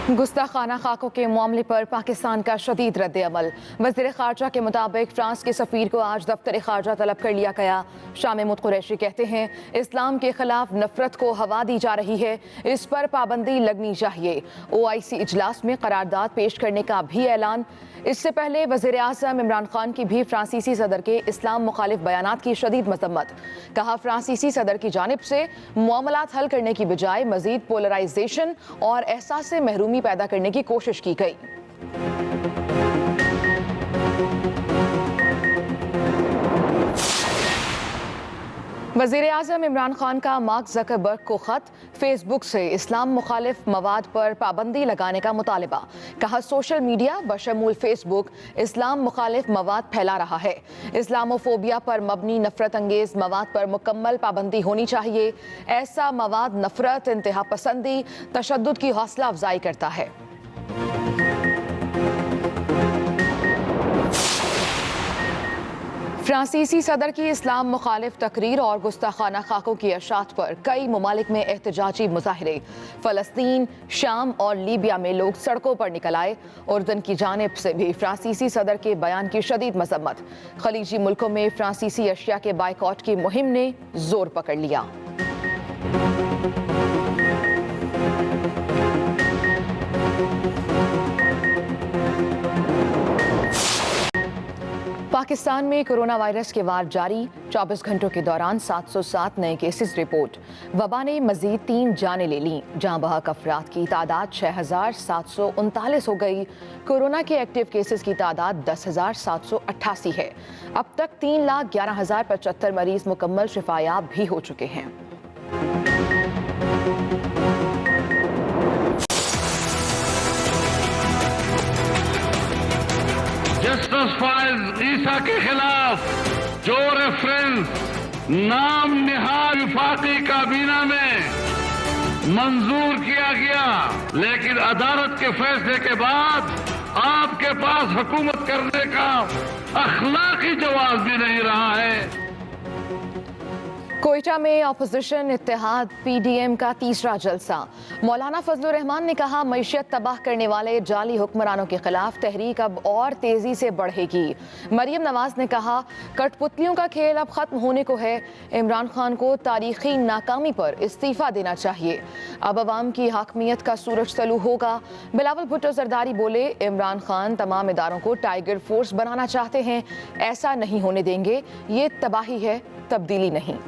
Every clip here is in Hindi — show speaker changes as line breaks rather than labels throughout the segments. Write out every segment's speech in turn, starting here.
गुस्ताखाना खाकों के मामले पर पाकिस्तान का शदीद रद्द-ए-अमल। वज़ीर ख़ारजा के मुताबिक फ्रांस के सफ़ीर को आज दफ्तर ख़ारजा तलब कर लिया गया। शाह महमूद कुरैशी कहते हैं इस्लाम के खिलाफ नफरत को हवा दी जा रही है, इस पर पाबंदी लगनी चाहिए। OIC इजलास में करारदाद पेश करने का भी ऐलान। इससे पहले वज़ीर आज़म इमरान खान की भी फ्रांसीसी सदर के इस्लाम मुखालिफ बयानात की शदीद मज़म्मत। कहा फ्रांसीसी सदर की जानिब से मामलात हल करने की बजाय मज़ीद पोलराइजेशन और एहसास महरूमी पैदा करने की कोशिश की गई। वज़ीर आज़म इमरान खान का मार्क ज़करबर्ग को ख़त, फेसबुक से इस्लाम मुखालिफ मवाद पर पाबंदी लगाने का मुतालबा। कहा सोशल मीडिया बशमूल फेसबुक इस्लाम मुखालिफ मवाद फैला रहा है। इस्लामोफोबिया पर मबनी नफरत अंगेज़ मवाद पर मुकम्मल पाबंदी होनी चाहिए। ऐसा मवाद नफरत, इंतहा पसंदी, तशद्दुद की हौसला अफजाई करता है। फ्रांसीसी सदर की इस्लाम मुखालिफ तकरीर और गुस्ताखाना खाकों की अशात पर कई ममालिक में एहतजाजी मुजाहरे। फ़लस्तीन, शाम और लीबिया में लोग सड़कों पर निकल आए। उर्दन की जानिब से भी फ्रांसीसी सदर के बयान की शदीद मजम्मत। खलीजी मुल्कों में फ्रांसीसी अशिया के बाइकॉट की मुहिम ने जोर पकड़ लिया। पाकिस्तान में कोरोना वायरस के वार जारी। 24 घंटों के दौरान 707 नए केसेस रिपोर्ट। वबा ने मजीद 3 जानें ले लीं। जहां बहक अफराद की तादाद 6739 हो गई। कोरोना के एक्टिव केसेस की तादाद 10,788 है। अब तक 3,11,075 मरीज मुकम्मल शिफायाब भी हो चुके हैं।
जस्टिस फाइज ईसा के खिलाफ जो रेफरेंस नाम निहाल विफाकी काबीना में मंजूर किया गया, लेकिन अदालत के फैसले के बाद आपके पास हुकूमत करने का अखलाकी जवाब भी नहीं रहा है।
कोयटा में अपोजिशन इत्तेहाद PDM का तीसरा जलसा। मौलाना फजलुर रहमान ने कहा मईशत तबाह करने वाले जाली हुक्मरानों के खिलाफ तहरीक अब और तेजी से बढ़ेगी। मरियम नवाज ने कहा कठपुतलियों का खेल अब खत्म होने को है। इमरान खान को तारीखी नाकामी पर इस्तीफा देना चाहिए। अब अवाम की हाकमियत का सूरज तलू होगा। बिलावल भुट्टो जरदारी बोले इमरान खान तमाम इदारों को टाइगर फोर्स बनाना चाहते हैं, ऐसा नहीं होने देंगे। ये तबाही है, तब्दीली नहीं।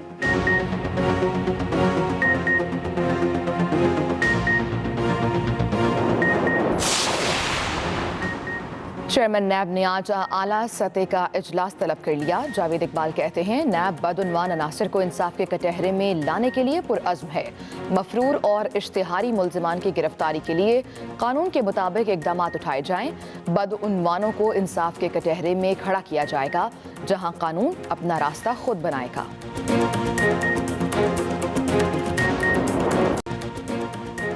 चेयरमैन नैब ने आज आला सतह का इजलास तलब कर लिया। जावेद इकबाल कहते हैं नैब बदउनवान अनासर को इंसाफ के कटहरे में लाने के लिए पुरअज़्म है। मफरूर और इश्तिहारी मुल्ज़िमान की गिरफ्तारी के लिए कानून के मुताबिक इक़दाम उठाए जाएं। बदउनवानों को इंसाफ के कटहरे में खड़ा किया जाएगा, जहां कानून अपना रास्ता खुद बनाएगा।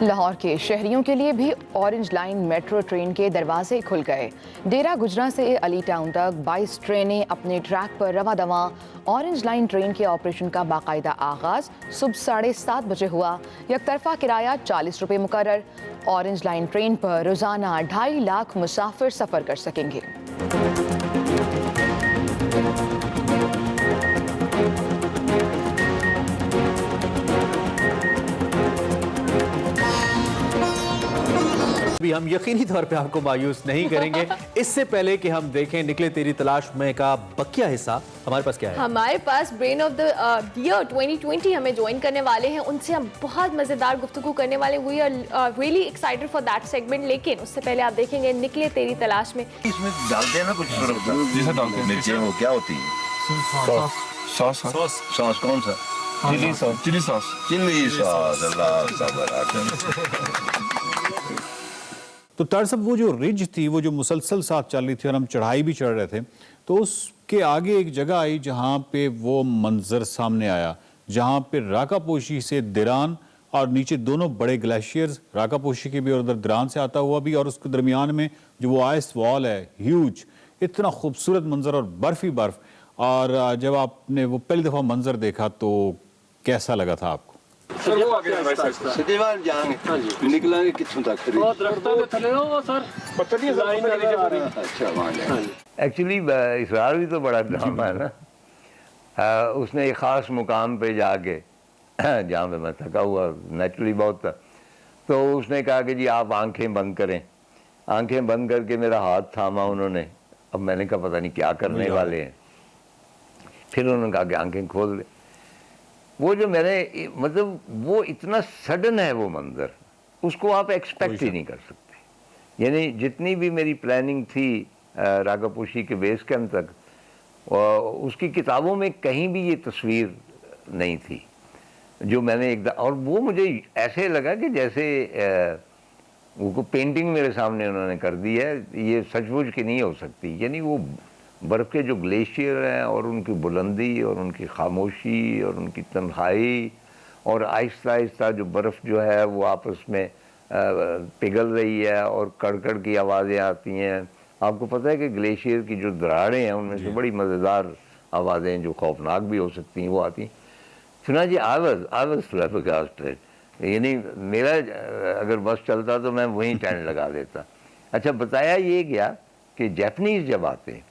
लाहौर के शहरियों के लिए भी ऑरेंज लाइन मेट्रो ट्रेन के दरवाजे खुल गए। डेरा गुजरा से अली टाउन तक 22 ट्रेनें अपने ट्रैक पर रवा दवा। ऑरेंज लाइन ट्रेन के ऑपरेशन का बाकायदा आगाज सुबह 7:30 बजे हुआ। यकतरफा किराया 40 रुपये मुकर्रर। ऑरेंज लाइन ट्रेन पर रोजाना 2.5 लाख मुसाफिर सफर कर सकेंगे।
भी हम यकीनी तौर पे आपको मायूस नहीं करेंगे। इससे पहले कि हम देखें निकले तेरी तलाश में का बकिया हिस्सा, हमारे पास क्या है?
हमारे पास ब्रेन ऑफ द ईयर 2020 हमें ज्वाइन करने वाले हैं। उनसे हम बहुत मजेदार गुफ्तगू करने वाले। We are really excited for that segment. लेकिन उससे पहले आप देखेंगे निकले तेरी तलाश में
इसमें डालते हैं ना कुछ मिर्चें, वो क्या होती है? सॉस। सॉस कौन सा? Chilli sauce. Chilli sauce. Chilli sauce. Allah सब्र।
तो तरसब वो जो रिज थी, वो जो मुसलसल साथ चल रही थी और हम चढ़ाई भी चढ़ रहे थे, तो उसके आगे एक जगह आई जहाँ पे वो मंजर सामने आया, जहाँ पे राकापोशी से दिरान और नीचे दोनों बड़े ग्लेशियर्स, राकापोशी के भी और उधर दिरान से आता हुआ भी, और उसके दरमियान में जो वो आइस वॉल है ह्यूज, इतना खूबसूरत मंजर और बर्फ ही बर्फ। और जब आपने वो पहली दफ़ा मंजर देखा तो कैसा लगा था आपको?
सजीवान जाएंगे निकलेंगे कितों तक अच्छा वहाँ
एक्चुअली इसरार भी तो बड़ा ड्रामा है ना। उसने एक ख़ास मुकाम पे जाके जहाँ पे मैं थका हुआ नेचुरली बहुत था, तो उसने कहा कि जी आप आंखें बंद करें। आंखें बंद करके मेरा हाथ थामा उन्होंने। अब मैंने कहा पता नहीं क्या करने वाले हैं। फिर उन्होंने कहा कि आंखें खोल दे। वो जो मैंने मतलब वो इतना सडन है वो मंज़र, उसको आप एक्सपेक्ट ही नहीं कर सकते। यानी जितनी भी मेरी प्लानिंग थी रागापोशी के बेस कैंप तक, उसकी किताबों में कहीं भी ये तस्वीर नहीं थी जो मैंने एकदम, और वो मुझे ऐसे लगा कि जैसे वो पेंटिंग मेरे सामने उन्होंने कर दी है, ये सचमुच की नहीं हो सकती। यानी वो बर्फ़ के जो ग्लेशियर हैं और उनकी बुलंदी और उनकी खामोशी और उनकी तन्हाई और आहिस्ता आहिस्ता जो बर्फ़ जो है वो आपस में पिघल रही है और कड़कड़ की आवाज़ें आती हैं। आपको पता है कि ग्लेशियर की जो दरारें हैं उनमें से बड़ी मज़ेदार आवाज़ें जो खौफनाक भी हो सकती हैं वो आती हैं। सुना जी आई वाज फ्लैबरगास्टेड। यानी मेरा अगर बस चलता तो मैं वहीं टेंट लगा देता। अच्छा, बताया ये गया कि जापानीज़ जब आते हैं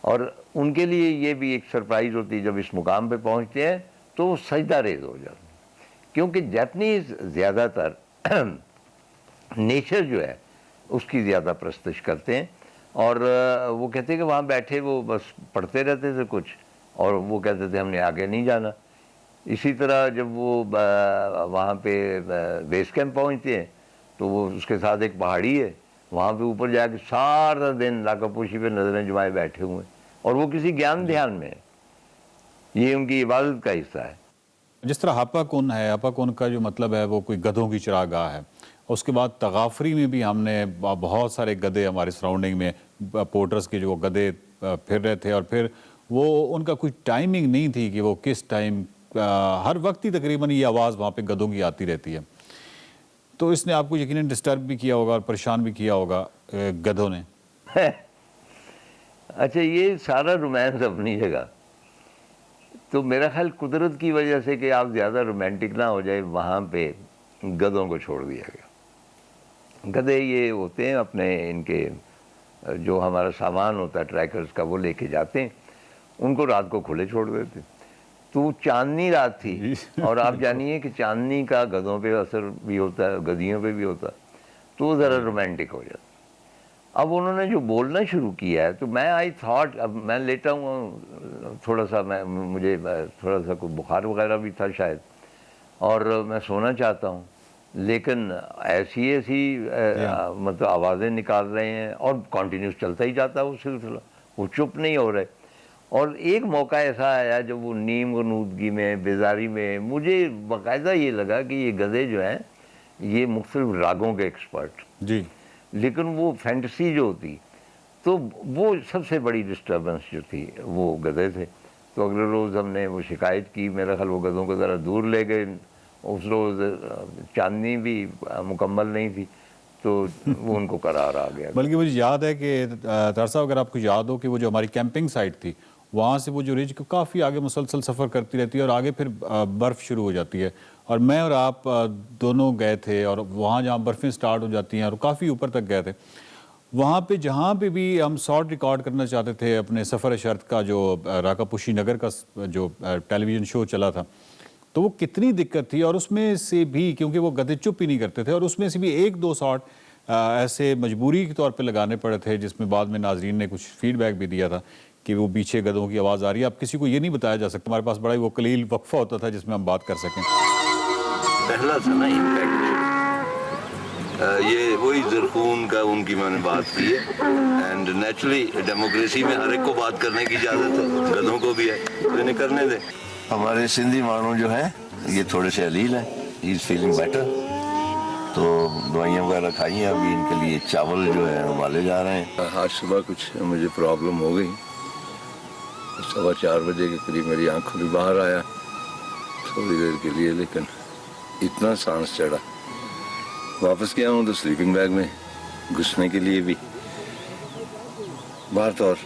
और उनके लिए ये भी एक सरप्राइज़ होती है, जब इस मुकाम पे पहुंचते हैं तो वो सजदा रेज़ हो जाते हैं, क्योंकि जापानीज़ ज़्यादातर नेचर जो है उसकी ज़्यादा प्रस्तश करते हैं। और वो कहते हैं कि वहाँ बैठे वो बस पढ़ते रहते थे कुछ, और वो कहते थे हमने आगे नहीं जाना। इसी तरह जब वो वहाँ पे बेस कैंप पहुँचते हैं तो वो उसके साथ एक पहाड़ी है, वहाँ पे ऊपर जाके सारा दिन रागापोशी पे नज़रें जमाए बैठे हुए हैं, और वो किसी ज्ञान ध्यान में है। ये उनकी इबादत का हिस्सा है।
जिस तरह हापा कुन है, हापा कुन का जो मतलब है वो कोई गधों की चरागाह है। उसके बाद तगाफरी में भी हमने बहुत सारे गधे हमारे सराउंडिंग में, पोर्टर्स के जो गधे फिर रहे थे, और फिर वो उनका कोई टाइमिंग नहीं थी कि वो किस टाइम, हर वक्त ही तकरीबन ये आवाज़ वहाँ पे गधों की आती रहती है। तो इसने आपको यकीनन डिस्टर्ब भी किया होगा और परेशान भी किया होगा गधों ने।
अच्छा, ये सारा रोमांस अपनी जगह, तो मेरा ख्याल कुदरत की वजह से कि आप ज़्यादा रोमांटिक ना हो जाए, वहाँ पे गधों को छोड़ दिया गया। गधे ये होते हैं अपने, इनके जो हमारा सामान होता है ट्रैकर्स का वो लेके जाते हैं, उनको रात को खुले छोड़ देते। तो चांदनी रात थी और आप जानिए कि चांदनी का गधों पे असर भी होता है, गधियों पे भी होता है, तो ज़रा रोमांटिक हो जाता। अब उन्होंने जो बोलना शुरू किया है तो मैं आई थॉट, अब मैं लेटा हूँ थोड़ा सा, मुझे थोड़ा सा कोई बुखार वगैरह भी था शायद, और मैं सोना चाहता हूँ, लेकिन ऐसी मतलब आवाज़ें निकाल रहे हैं और कंटिन्यूस चलता ही जाता है वो सिलसिला, वो चुप नहीं हो रहे। और एक मौका ऐसा आया जब वो नीम गनूदगी में, बेजारी में, मुझे बाकायदा ये लगा कि ये गधे जो हैं ये मुख्तलिफ रागों के एक्सपर्ट
जी,
लेकिन वो फैंटेसी जो होती, तो वो सबसे बड़ी डिस्टर्बेंस जो थी वो गधे थे। तो अगले रोज़ हमने वो शिकायत की, मेरा ख्याल वो गधों को ज़रा दूर ले गए। उस रोज़ चांदनी भी मुकम्मल नहीं थी, तो वो उनको करार आ गया।
बल्कि मुझे याद है कि तार साहब, अगर आपको याद हो कि वो जो हमारी कैंपिंग साइट थी, वहाँ से वो जो रिज को काफ़ी आगे मुसलसल सफ़र करती रहती है और आगे फिर बर्फ़ शुरू हो जाती है, और मैं और आप दोनों गए थे, और वहाँ जहाँ बर्फ़ें स्टार्ट हो जाती हैं और काफ़ी ऊपर तक गए थे, वहाँ पे जहाँ पे भी हम शॉट रिकॉर्ड करना चाहते थे अपने सफ़र शर्त का, जो रागापोशी नगर का जो टेलीविज़न शो चला था, तो वो कितनी दिक्कत थी। और उसमें से भी, क्योंकि वो गधे चुप ही नहीं करते थे, और उसमें से भी एक दो शॉट ऐसे मजबूरी के तौर पे लगाने पड़े थे, जिसमें बाद में नाजरीन ने कुछ फीडबैक भी दिया था कि वो पीछे गधों की आवाज़ आ रही है। अब किसी को ये नहीं बताया जा सकता, हमारे पास बड़ा ही वो कलील वक्फा होता था जिसमें हम बात कर सकें।
पहला था ना इम्पैक्ट, ये वही ज़रख़ून का उनकी मैंने बात की है। एंड नेचुरली डेमोक्रेसी में हर एक को बात करने की इजाज़त है, गधों को भी है, तो इन्हें करने दें। हमारे सिंधी मानू जो है ये थोड़े से अलील हैं, ही इज़ फीलिंग बेटर, तो दवाइयाँ वगैरह खाई हैं, अभी इनके लिए चावल जो है उबाले जा रहे हैं। आज सुबह कुछ मुझे प्रॉब्लम हो गई, 4:15 बजे के करीब मेरी आँख खुली, बाहर आया थोड़ी देर के लिए, लेकिन इतना सांस चढ़ा, वापस गया हूँ तो स्लीपिंग बैग में घुसने के लिए भी बाहर, तो और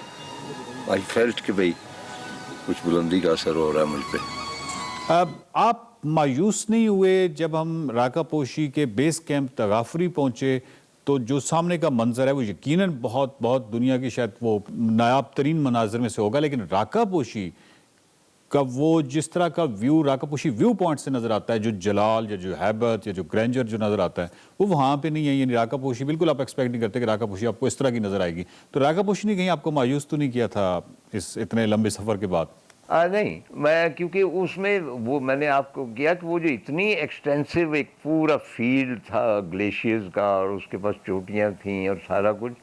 आई फेल्ट कि भाई कुछ बुलंदी का असर हो रहा है मुझ पे।
अब आप मायूस नहीं हुए जब हम राका पोशी के बेस कैंप तगाफरी पहुंचे तो जो सामने का मंजर है वो यकीनन बहुत बहुत दुनिया की शायद वो नायाब तरीन मनाजिर में से होगा, लेकिन राका पोशी का वो जिस तरह का व्यू राका पोशी व्यू पॉइंट से नजर आता है, जो जलाल या जो हैबत या जो ग्रैंडर जो नजर आता है वो वहाँ पे नहीं है। यानी राका पोशी बिल्कुल आप एक्सपेक्ट नहीं करते कि राका पोशी आपको इस तरह की नजर आएगी। तो राका पोशी ने कहीं आपको मायूस तो नहीं किया था इस इतने लंबे सफर के बाद?
नहीं, मैं क्योंकि उसमें वो मैंने आपको किया कि वो जो इतनी एक्सटेंसिव एक पूरा फील्ड था ग्लेशियर्स का और उसके पास चोटियाँ थीं और सारा कुछ,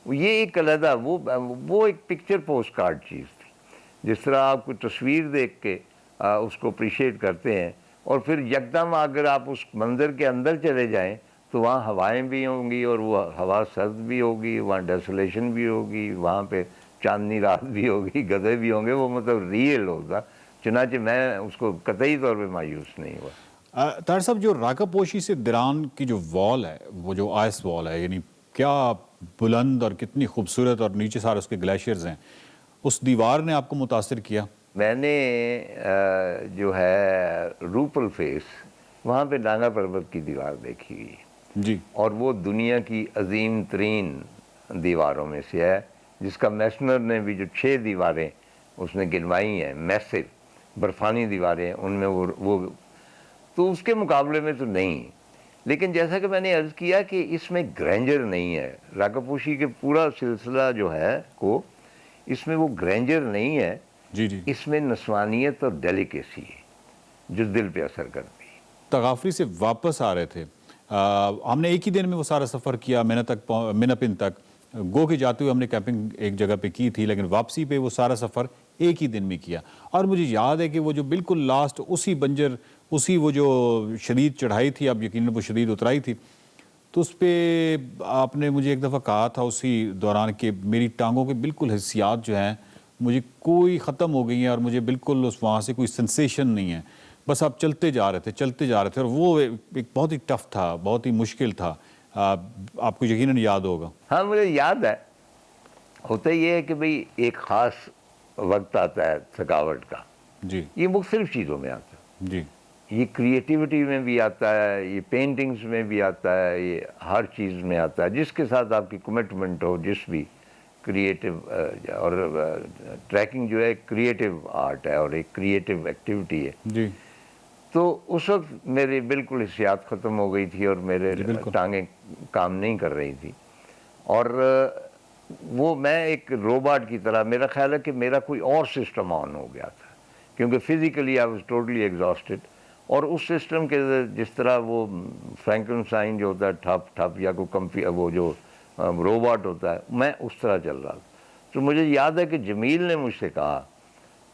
ये एक अलग वो एक पिक्चर पोस्ट कार्ड चीज़ थी। जिस तरह आप कोई तस्वीर देख के उसको अप्रिशिएट करते हैं और फिर यकदम अगर आप उस मंज़र के अंदर चले जाएं तो वहाँ हवाएं भी होंगी और वो हवा सर्द भी होगी, वहाँ डेसोलेशन भी होगी, वहाँ पे चांदनी रात भी होगी, गधे भी होंगे, वो मतलब रियल होगा। चुनांचे मैं उसको कतई तौर पे मायूस नहीं हुआ।
तार साहब, जो राका पोशी से दिरान की जो वॉल है, वो जो आइस वॉल है, यानी क्या बुलंद और कितनी खूबसूरत, और नीचे सारे उसके ग्लेशियर्स हैं, उस दीवार ने आपको मुतासिर किया?
मैंने जो है रूपल फेस, वहाँ पे नागा पर्वत की दीवार देखी हुई
जी,
और वो दुनिया की अजीम तरीन दीवारों में से है, जिसका मैसनर ने भी जो 6 दीवारें उसने गिनवाई हैं, मैसिव बर्फानी दीवारें हैं, उनमें वो तो उसके मुकाबले में तो नहीं। लेकिन जैसा कि मैंने अर्ज़ किया कि इसमें ग्रैंजर नहीं है। राका पोशी के पूरा सिलसिला जो है को इसमें वो ग्रैंजर नहीं है
जी जी।
इसमें नस्वानियत और डेलिकेसी है जो दिल पे असर करती है।
तगाफरी से वापस आ रहे थे, हमने एक ही दिन में वो सारा सफ़र किया, मिनापिन तक गो के जाते हुए हमने कैंपिंग एक जगह पे की थी, लेकिन वापसी पे वो सारा सफ़र एक ही दिन में किया। और मुझे याद है कि वो जो बिल्कुल लास्ट उसी बंजर, उसी वो जो शदीद चढ़ाई थी, अब यकीनन वो शदीद उतराई थी, तो उस पर आपने मुझे एक दफ़ा कहा था उसी दौरान कि मेरी टांगों के बिल्कुल हिस्सियात जो हैं मुझे कोई ख़त्म हो गई हैं और मुझे बिल्कुल उस वहाँ से कोई सेंसेशन नहीं है, बस आप चलते जा रहे थे। और वो एक बहुत ही टफ था, बहुत ही मुश्किल था, आपको यकीनन याद होगा।
हाँ, मुझे याद है। होता ये है कि भाई एक ख़ास वक्त आता है थकावट का
जी,
ये मुख्तलिफ चीज़ों में आता है
जी,
ये क्रिएटिविटी में भी आता है, ये पेंटिंग्स में भी आता है, ये हर चीज़ में आता है जिसके साथ आपकी कमिटमेंट हो, जिस भी क्रिएटिव और ट्रैकिंग जो है क्रिएटिव आर्ट है और एक क्रिएटिव एक्टिविटी है
जी।
तो उस वक्त मेरी बिल्कुल हिस्सियात ख़त्म हो गई थी और मेरे टांगें काम नहीं कर रही थी और वो मैं एक रोबोट की तरह, मेरा ख्याल है कि मेरा कोई और सिस्टम ऑन हो गया था क्योंकि physically I was totally exhausted और उस सिस्टम के जिस तरह वो फ्रैंकनस्टाइन जो होता है ठप ठप या कोई वो जो रोबोट होता है, मैं उस तरह चल रहा था। तो मुझे याद है कि जमील ने मुझसे कहा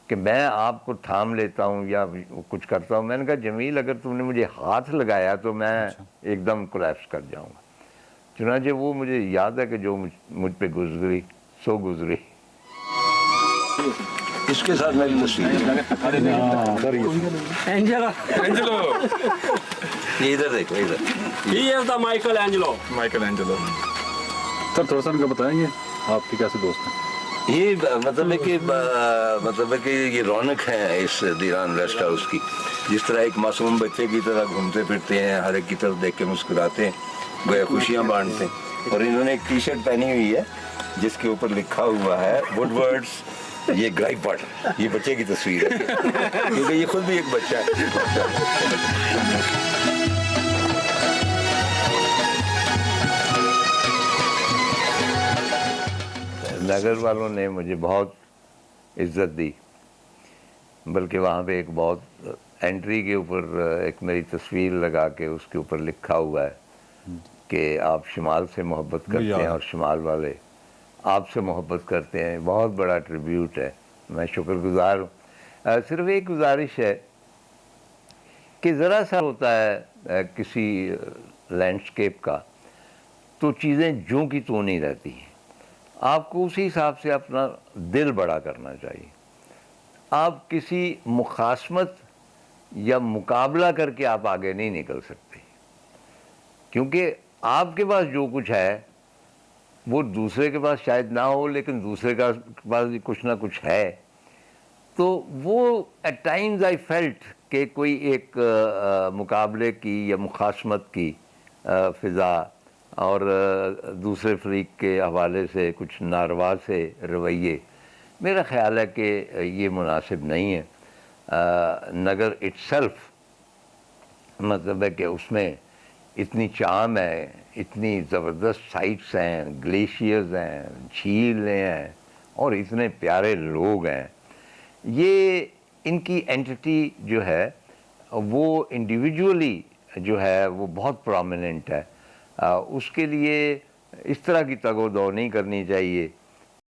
कि मैं आपको थाम लेता हूँ या कुछ करता हूँ। मैंने कहा जमील अगर तुमने मुझे हाथ लगाया तो मैं एकदम कोलैप्स कर जाऊँगा। चुनांचे वो मुझे याद है कि जो मुझ पे गुजरी सो गुजरी।
इसके साथ मेरी तस्वीर
Angelo.
ये इधर देखो इधर।
He is the Michelangelo.
Sir थोड़ा सा इनका बताएंगे आपके कैसे दोस्त हैं?
ये मतलब है कि ये रौनक है इस दीरान रेस्ट हाउस की। जिस तरह एक मासूम बच्चे की तरह घूमते फिरते हैं, हर एक की तरफ देख के मुस्कुराते हैं, गोया खुशियाँ बांटते हैं। और इन्होंने एक टी शर्ट पहनी हुई है जिसके ऊपर लिखा हुआ है वुडवर्ड्स, ये ग्राइपट, ये बच्चे की तस्वीर है क्योंकि ये खुद भी एक बच्चा है।
नगर वालों ने मुझे बहुत इज्जत दी, बल्कि वहाँ पे एक बहुत एंट्री के ऊपर एक मेरी तस्वीर लगा के उसके ऊपर लिखा हुआ है कि आप शिमाल से मोहब्बत करते हैं और शिमाल वाले आपसे मोहब्बत करते हैं। बहुत बड़ा ट्रिब्यूट है, मैं शुक्रगुजार हूँ। सिर्फ एक गुजारिश है कि ज़रा सा होता है किसी लैंडस्केप का तो चीज़ें ज्यों की त्यों नहीं रहती हैं। आपको उसी हिसाब से अपना दिल बड़ा करना चाहिए। आप किसी मुखासमत या मुकाबला करके आप आगे नहीं निकल सकते क्योंकि आपके पास जो कुछ है वो दूसरे के पास शायद ना हो, लेकिन दूसरे के पास भी कुछ ना कुछ है। तो वो एट टाइम्स आई फेल्ट कि कोई एक मुकाबले की या मुखासमत की फ़िज़ा और दूसरे फरीक के हवाले से कुछ नारवा से रवैये, मेरा ख़्याल है कि ये मुनासिब नहीं है। नगर इट्सल्फ मतलब है कि उसमें इतनी चाम है, इतनी ज़बरदस्त साइट्स हैं, ग्लेशियर्स हैं, झीलें हैं और इतने प्यारे लोग हैं। ये इनकी एंटिटी जो है वो इंडिविजुअली जो है वो बहुत प्रोमिनेंट है। उसके लिए इस तरह की तगोदो नहीं करनी चाहिए